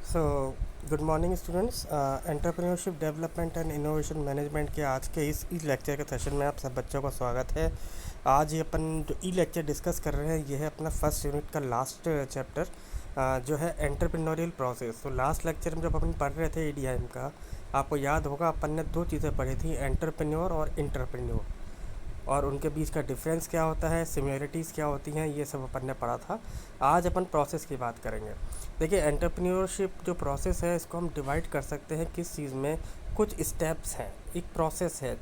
So good morning students. Entrepreneurship development and innovation management के आज के इस ई लेक्चर के सेशन में आप सब बच्चों का स्वागत है। आज ये अपन जो ई लेक्चर डिस्कस कर रहे हैं ये है अपना फर्स्ट यूनिट का लास्ट चैप्टर जो है एंटरप्रेन्योरियल प्रोसेस। तो लास्ट लेक्चर में जब अपन पढ़ रहे थे EDIM का, आपको याद होगा अपन ने दो चीज़ें पढ़ी थी, एंटरप्रेन्योर और इंटरप्रेन्योर, और उनके बीच का डिफरेंस क्या होता है, सिमिलरिटीज़ क्या होती हैं, ये सब अपन ने पढ़ा था। आज अपन प्रोसेस की बात करेंगे। देखिए, एंटरप्रेन्योरशिप जो प्रोसेस है इसको हम डिवाइड कर सकते हैं किस चीज़ में। कुछ स्टेप्स हैं, एक प्रोसेस है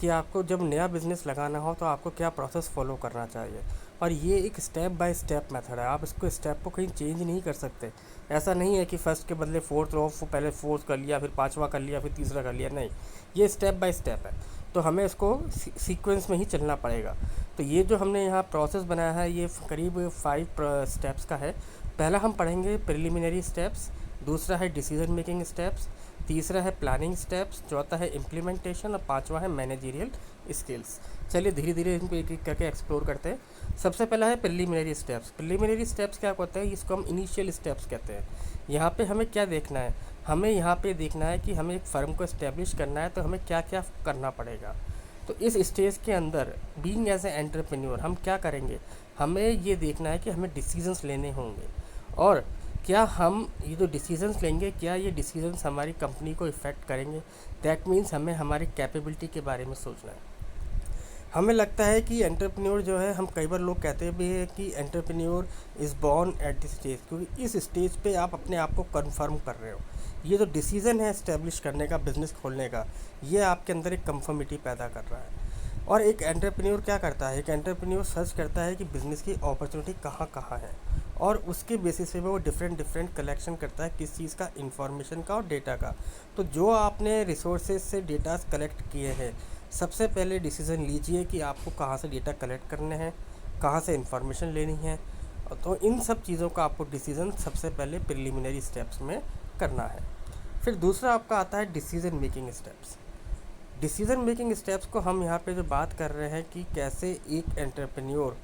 कि आपको जब नया बिज़नेस लगाना हो तो आपको क्या प्रोसेस फॉलो करना चाहिए, और ये एक स्टेप बाय स्टेप मेथड है। आप इसको स्टेप को कहीं चेंज नहीं कर सकते। ऐसा नहीं है कि फर्स्ट के बदले फोर्थ रो, पहले फोर्थ कर लिया, फिर पांचवा कर लिया, फिर तीसरा कर लिया, नहीं, ये स्टेप बाय स्टेप है। तो हमें इसको सीक्वेंस में ही चलना पड़ेगा। तो ये जो हमने यहाँ प्रोसेस बनाया है ये करीब 5 स्टेप्स का है। पहला हम पढ़ेंगे प्रिलिमिनरी स्टेप्स, दूसरा है डिसीजन मेकिंग स्टेप्स, तीसरा है प्लानिंग स्टेप्स, चौथा है इम्प्लीमेंटेशन और पांचवा है मैनेजरियल स्किल्स। चलिए धीरे धीरे इनको एक एक करके एक्सप्लोर करते हैं। सबसे पहला है प्रिलिमिनरी स्टेप्स। प्रिलिमिनरी स्टेप्स क्या होता है, इसको हम इनिशियल स्टेप्स कहते हैं। यहाँ पे हमें क्या देखना है, हमें यहाँ पे देखना है कि हमें एक फ़र्म को इस्टेब्लिश करना है तो हमें क्या क्या करना पड़ेगा। तो इस स्टेज के अंदर बीइंग एज ए एंटरप्रेन्योर हम क्या करेंगे, हमें ये देखना है कि हमें डिसीजंस लेने होंगे, और क्या हम ये जो डिसीजंस लेंगे क्या ये डिसीजंस हमारी कंपनी को इफ़ेक्ट करेंगे। दैट मीन्स हमें हमारी कैपेबिलिटी के बारे में सोचना है। हमें लगता है कि एंटरप्रेन्योर जो है, हम कई बार लोग कहते भी हैं कि entrepreneur is born at this stage, क्योंकि इस स्टेज पे आप अपने आप को कन्फर्म कर रहे हो। ये जो डिसीज़न है इस्टेब्लिश करने का, बिज़नेस खोलने का, ये आपके अंदर एक कंफर्मिटी पैदा कर रहा है। और एक एंटरप्रेन्योर क्या करता है, एक एंटरप्रेन्योर सर्च करता है कि बिज़नेस की अपॉर्चुनिटी कहाँ कहाँ है, और उसके बेसिस पे वो डिफरेंट कलेक्शन करता है किस चीज़ का, इंफॉर्मेशन का और डेटा का। तो जो आपने रिसोर्सेज से डेटास कलेक्ट किए हैं, सबसे पहले डिसीज़न लीजिए कि आपको कहाँ से डेटा कलेक्ट करने हैं, कहाँ से इंफॉर्मेशन लेनी है। तो इन सब चीज़ों का आपको डिसीज़न सबसे पहले प्रिलिमिनरी स्टेप्स में करना है। फिर दूसरा आपका आता है decision making steps. Decision making steps को हम यहाँ पे जो बात कर रहे हैं कि कैसे एक एंटरप्रेन्योर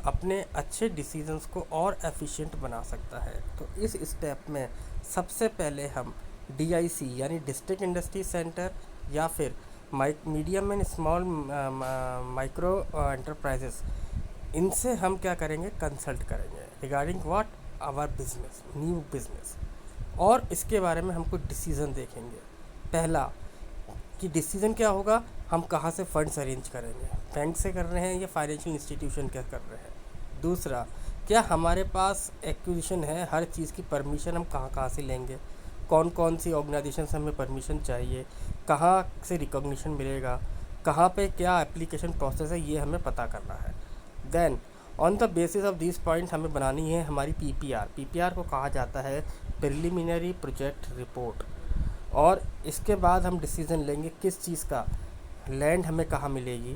अपने अच्छे डिसीजंस को और एफिशिएंट बना सकता है। तो इस स्टेप में सबसे पहले हम DIC यानी डिस्ट्रिक्ट इंडस्ट्री सेंटर या फिर medium and small micro enterprises, इनसे हम क्या करेंगे, कंसल्ट करेंगे regarding what, our business, new business, और इसके बारे में हम कुछ डिसीज़न देखेंगे। पहला कि डिसीज़न क्या होगा, हम कहाँ से फंड्स अरेंज करेंगे, बैंक से कर रहे हैं या फाइनेंशियल इंस्टीट्यूशन क्या कर रहे हैं। दूसरा, क्या हमारे पास एक्विजिशन है, हर चीज़ की परमिशन हम कहाँ कहाँ से लेंगे, कौन कौन सी ऑर्गेनाइजेशन से हमें परमिशन चाहिए, कहाँ से रिकॉग्निशन मिलेगा, कहाँ पे क्या एप्लीकेशन प्रोसेस है, ये हमें पता करना है। Then on the basis of this point हमें बनानी है हमारी PPR को कहा जाता है प्रिलिमिनरी प्रोजेक्ट रिपोर्ट। और इसके बाद हम डिसीज़न लेंगे किस चीज़ का, लैंड हमें कहाँ मिलेगी,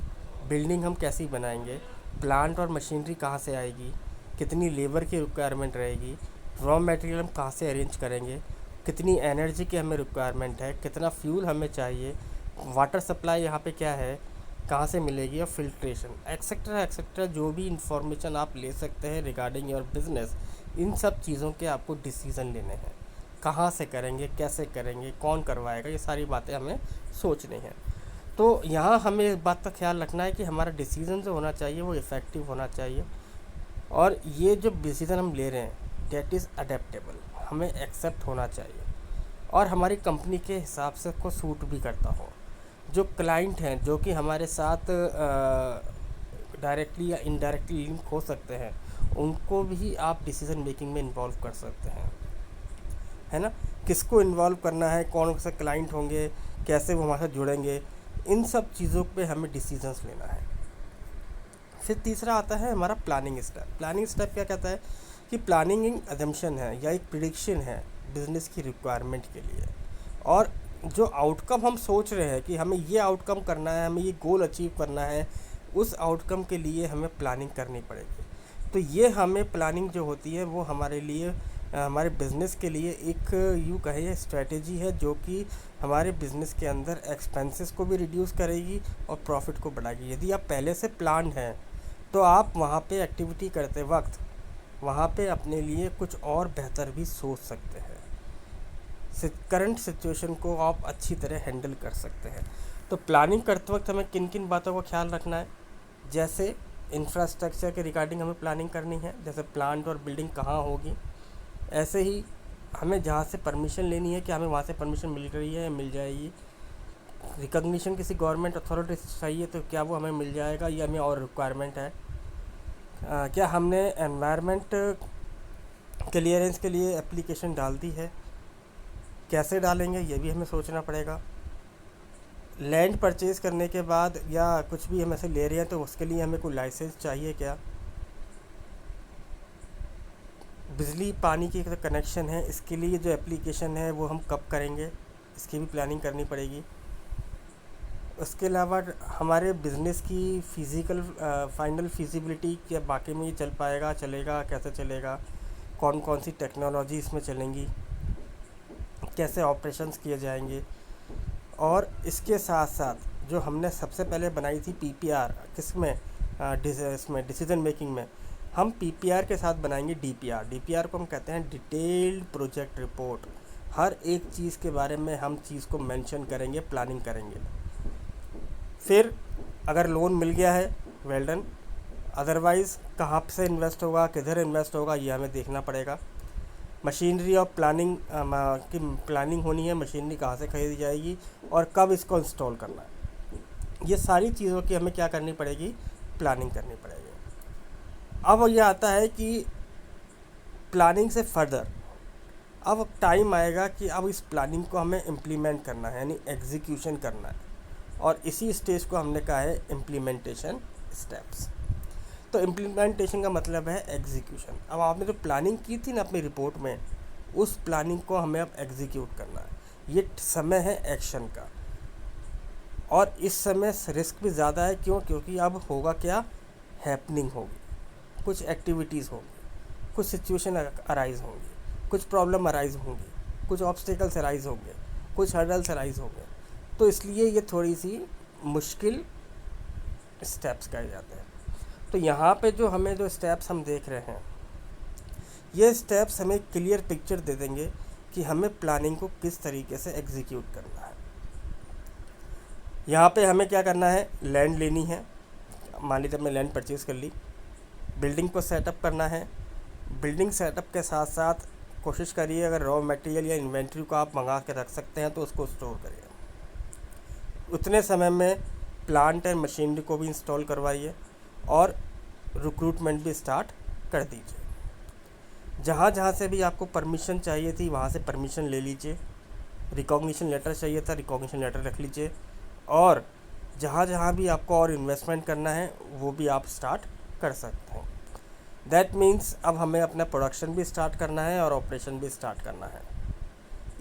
बिल्डिंग हम कैसी बनाएंगे, प्लांट और मशीनरी कहाँ से आएगी, कितनी लेबर की रिक्वायरमेंट रहेगी, रॉ मटेरियल हम कहाँ से अरेंज करेंगे, कितनी एनर्जी की हमें रिक्वायरमेंट है, कितना फ्यूल हमें चाहिए, वाटर सप्लाई यहाँ पे क्या है, कहाँ से मिलेगी, और फिल्ट्रेशन एक्सेट्रा एक्सेट्रा, जो भी इंफॉर्मेशन आप ले सकते हैं रिगार्डिंग योर बिज़नेस, इन सब चीज़ों के आपको डिसीज़न लेने हैं। कहाँ से करेंगे, कैसे करेंगे, कौन करवाएगा, ये सारी बातें हमें सोचनी हैं। तो यहाँ हमें एक बात का ख्याल रखना है कि हमारा डिसीज़न जो होना चाहिए वो इफ़ेक्टिव होना चाहिए, और ये जो डिसीज़न हम ले रहे हैं डेट इज़ अडेप्टेबल, हमें एक्सेप्ट होना चाहिए, और हमारी कंपनी के हिसाब से को सूट भी करता हो। जो क्लाइंट हैं जो कि हमारे साथ डायरेक्टली या इनडायरेक्टली लिंक हो सकते हैं, उनको भी आप डिसीज़न मेकिंग में इन्वॉल्व कर सकते हैं, है ना। किसको इन्वॉल्व करना है, कौन से क्लाइंट होंगे, कैसे वो हमारे साथ जुड़ेंगे, इन सब चीज़ों पे हमें डिसीजंस लेना है। फिर तीसरा आता है हमारा प्लानिंग स्टेप। प्लानिंग स्टेप क्या कहता है कि प्लानिंग एक अजम्पशन है या एक प्रिडिक्शन है बिज़नेस की रिक्वायरमेंट के लिए, और जो आउटकम हम सोच रहे हैं कि हमें ये आउटकम करना है, हमें ये गोल अचीव करना है, उस आउटकम के लिए हमें प्लानिंग करनी पड़ेगी। तो ये हमें प्लानिंग जो होती है वो हमारे लिए, हमारे बिज़नेस के लिए एक यूँ कहे स्ट्रेटेजी है जो कि हमारे बिज़नेस के अंदर एक्सपेंसेस को भी रिड्यूस करेगी और प्रॉफिट को बढ़ाएगी। यदि आप पहले से प्लान हैं तो आप वहाँ पे एक्टिविटी करते वक्त वहाँ पे अपने लिए कुछ और बेहतर भी सोच सकते हैं। करंट सिचुएशन को आप अच्छी तरह हैंडल कर सकते हैं। तो प्लानिंग करते वक्त हमें किन किन बातों का ख्याल रखना है, जैसे इंफ्रास्ट्रक्चर के रिगार्डिंग हमें प्लानिंग करनी है, जैसे प्लांट और बिल्डिंग कहाँ होगी। ऐसे ही हमें जहाँ से परमिशन लेनी है कि हमें वहाँ से परमिशन मिल रही है या मिल जाएगी। रिकॉग्निशन किसी गवर्नमेंट अथॉरिटी से चाहिए तो क्या वो हमें मिल जाएगा या हमें और रिक्वायरमेंट है। क्या हमने एनवायरनमेंट क्लियरेंस के लिए एप्लीकेशन डाल दी है, कैसे डालेंगे ये भी हमें सोचना पड़ेगा। लैंड परचेज़ करने के बाद या कुछ भी हम ऐसे ले रहे हैं तो उसके लिए हमें कोई लाइसेंस चाहिए क्या। बिजली पानी की जो कनेक्शन है इसके लिए जो एप्लीकेशन है वो हम कब करेंगे, इसकी भी प्लानिंग करनी पड़ेगी। उसके अलावा हमारे बिज़नेस की फ़िज़िकल फाइनल फिजिबिलिटी क्या बाकी में ये चल पाएगा, चलेगा, कैसे चलेगा, कौन कौन सी टेक्नोलॉजी इसमें चलेंगी, कैसे ऑपरेशंस किए जाएंगे। और इसके साथ साथ जो हमने सबसे पहले बनाई थी पीपीआर, किसमें इसमें डिसीजन मेकिंग में, हम पीपीआर के साथ बनाएंगे डीपीआर। डीपीआर को हम कहते हैं डिटेल्ड प्रोजेक्ट रिपोर्ट। हर एक चीज़ के बारे में हम चीज़ को मेंशन करेंगे, प्लानिंग करेंगे। फिर अगर लोन मिल गया है वेल डन, अदरवाइज़ कहाँ से इन्वेस्ट होगा, किधर इन्वेस्ट होगा, ये हमें देखना पड़ेगा। मशीनरी और प्लानिंग की प्लानिंग होनी है, मशीनरी कहाँ से खरीदी जाएगी और कब इसको इंस्टॉल करना है, ये सारी चीज़ों की हमें क्या करनी पड़ेगी, प्लानिंग करनी पड़ेगी। अब ये आता है कि प्लानिंग से फर्दर अब टाइम आएगा कि अब इस प्लानिंग को हमें इम्प्लीमेंट करना है, यानी एग्जीक्यूशन करना है। और इसी स्टेज को हमने कहा है इम्प्लीमेंटेशन स्टेप्स। तो इम्प्लीमेंटेशन का मतलब है एग्जीक्यूशन। अब आपने जो प्लानिंग की थी ना अपनी रिपोर्ट में, उस प्लानिंग को हमें अब एग्जीक्यूट करना है। ये समय है एक्शन का, और इस समय रिस्क भी ज़्यादा है। क्यों? क्योंकि अब होगा क्या, हैपनिंग होगी, कुछ एक्टिविटीज़ होंगी, कुछ सिचुएशन अराइज होंगी, कुछ प्रॉब्लम अराइज होंगी, कुछ ऑब्स्टिकल्स अराइज होंगे, कुछ हर्डल्स अराइज होंगे। तो इसलिए ये थोड़ी सी मुश्किल स्टेप्स कहे जाते हैं। तो यहाँ पे जो हमें जो स्टेप्स हम देख रहे हैं, ये स्टेप्स हमें क्लियर पिक्चर दे देंगे कि हमें प्लानिंग को किस तरीके से एग्जीक्यूट करना है। यहाँ पे हमें क्या करना है, लैंड लेनी है। मान लीजिए हमने लैंड परचेज़ कर ली, बिल्डिंग को सेटअप करना है। बिल्डिंग सेटअप के साथ साथ कोशिश करिए अगर रॉ मटेरियल या इन्वेंट्री को आप मंगा के रख सकते हैं तो उसको स्टोर करिए। उतने समय में प्लांट एंड मशीनरी को भी इंस्टॉल करवाइए और रिक्रूटमेंट भी स्टार्ट कर दीजिए। जहाँ जहाँ से भी आपको परमिशन चाहिए थी वहाँ से परमिशन ले लीजिए। रिकॉग्निशन लेटर चाहिए था, रिकॉग्निशन लेटर रख लीजिए। और जहाँ जहाँ भी आपको और इन्वेस्टमेंट करना है वो भी आप स्टार्ट कर सकते हैं। दैट मीन्स अब हमें अपना प्रोडक्शन भी स्टार्ट करना है और ऑपरेशन भी स्टार्ट करना है।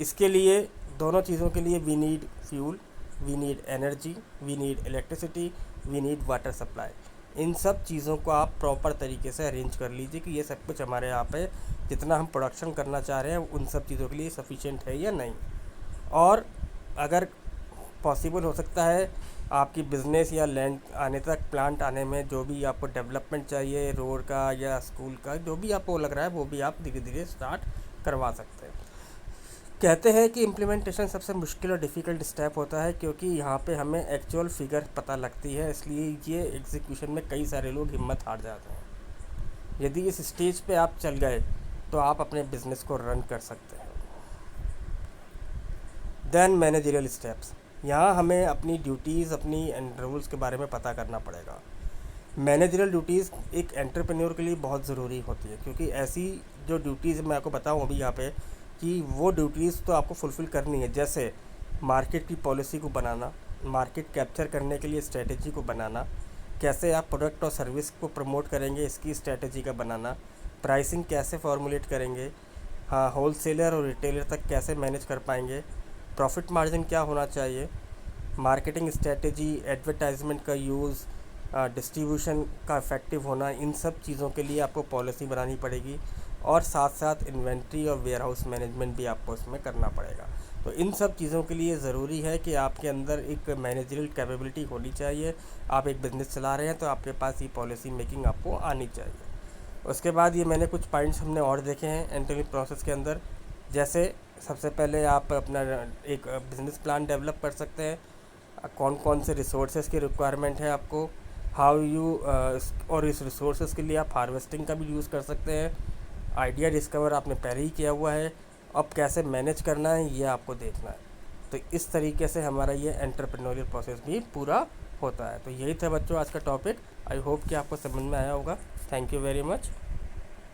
इसके लिए दोनों चीज़ों के लिए we need fuel, we need energy, we need electricity, we need water supply. इन सब चीज़ों को आप प्रॉपर तरीके से अरेंज कर लीजिए कि ये सब कुछ हमारे यहाँ पे जितना हम प्रोडक्शन करना चाह रहे हैं उन सब चीज़ों के लिए सफिशिएंट है या नहीं। और अगर पॉसिबल हो सकता है आपकी बिज़नेस या लैंड आने तक, प्लांट आने में जो भी आपको डेवलपमेंट चाहिए, रोड का या स्कूल का, जो भी आपको लग रहा है वो भी आप धीरे धीरे स्टार्ट करवा सकते हैं। कहते हैं कि इम्प्लीमेंटेशन सबसे मुश्किल और डिफ़िकल्ट स्टेप होता है क्योंकि यहाँ पे हमें एक्चुअल फिगर पता लगती है, इसलिए ये एग्जीक्यूशन में कई सारे लोग हिम्मत हार जाते हैं। यदि इस स्टेज पे आप चल गए तो आप अपने बिज़नेस को रन कर सकते हैं। देन मैनेजरियल स्टेप्स, यहाँ हमें अपनी ड्यूटीज़, अपनी एंड रूल्स के बारे में पता करना पड़ेगा। मैनेजरियल ड्यूटीज़ एक एंटरप्रेन्योर के लिए बहुत ज़रूरी होती है क्योंकि ऐसी जो ड्यूटीज़ मैं आपको बताऊँ अभी यहाँ पे कि वो ड्यूटीज़ तो आपको फुलफ़िल करनी है, जैसे मार्केट की पॉलिसी को बनाना, मार्केट कैप्चर करने के लिए स्ट्रेटेजी को बनाना, कैसे आप प्रोडक्ट और सर्विस को प्रमोट करेंगे इसकी स्ट्रेटेजी का बनाना, प्राइसिंग कैसे फॉर्मुलेट करेंगे, हाँ होलसेलर और रिटेलर तक कैसे मैनेज कर पाएंगे, प्रॉफिट मार्जिन क्या होना चाहिए, मार्केटिंग स्ट्रेटेजी, एडवर्टाइजमेंट का यूज़, डिस्ट्रीब्यूशन का इफ़ेक्टिव होना, इन सब चीज़ों के लिए आपको पॉलिसी बनानी पड़ेगी। और साथ साथ इन्वेंट्री और वेयर हाउस मैनेजमेंट भी आपको उसमें करना पड़ेगा। तो इन सब चीज़ों के लिए ज़रूरी है कि आपके अंदर एक मैनेजरियल कैपेबिलिटी होनी चाहिए। आप एक बिज़नेस चला रहे हैं तो आपके पास ये पॉलिसी मेकिंग आपको आनी चाहिए। उसके बाद ये मैंने कुछ पॉइंट्स हमने और देखे हैं इंटरव्यू प्रोसेस के अंदर, जैसे सबसे पहले आप अपना एक बिज़नेस प्लान डेवलप कर सकते हैं, कौन कौन से रिसोर्सेज की रिक्वायरमेंट है आपको, हाउ यू और इस रिसोर्सेज के लिए आप हार्वेस्टिंग का भी यूज़ कर सकते हैं। आइडिया डिस्कवर आपने पहले ही किया हुआ है, अब कैसे मैनेज करना है ये आपको देखना है। तो इस तरीके से हमारा ये एंटरप्रेन्योरियल प्रोसेस भी पूरा होता है। तो यही था बच्चों आज का टॉपिक। आई होप कि आपको समझ में आया होगा। Thank you very much.